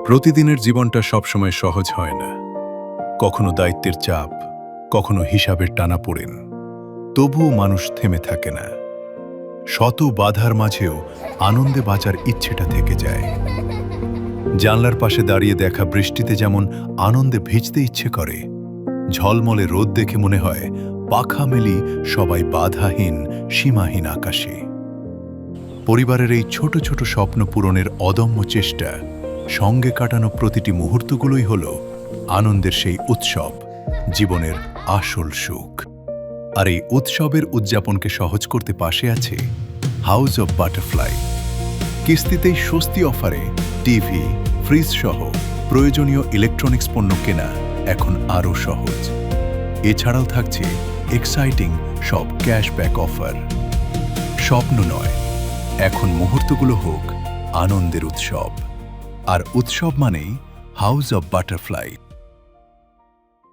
প্রতিদিনের জীবনটা সবসময় সহজ হয় না। কখনো দায়িত্বের চাপ, কখনো হিসাবের টানাপোড়েন। তবুও মানুষ থেমে থাকে না। শত বাধার মাঝেও আনন্দে বাঁচার ইচ্ছেটা থেকে যায়। জানলার পাশে দাঁড়িয়ে দেখা বৃষ্টিতে যেমন আনন্দে ভিজতে ইচ্ছে করে, ঝলমলে রোদ দেখে মনে হয় পাখা মেলি সবাই বাধাহীন সীমাহীন আকাশে। পরিবারের এই ছোট ছোট স্বপ্ন পূরণের অদম্য চেষ্টা, সঙ্গে কাটানো প্রতিটি মুহূর্তগুলোই হল আনন্দের সেই উৎসব, জীবনের আসল সুখ। আর এই উৎসবের উদযাপনকে সহজ করতে পাশে আছে হাউস অব বাটারফ্লাই। কিস্তিতেই স্বস্তি অফারে টিভি, ফ্রিজ সহ প্রয়োজনীয় ইলেকট্রনিক্স পণ্য কেনা এখন আরও সহজ। এছাড়াও থাকছে এক্সাইটিং সব ক্যাশব্যাক অফার। স্বপ্ন নয়, এখন মুহূর্তগুলো হোক আনন্দের উৎসব। আর উৎসব মানেই হাউস অব বাটারফ্লাই।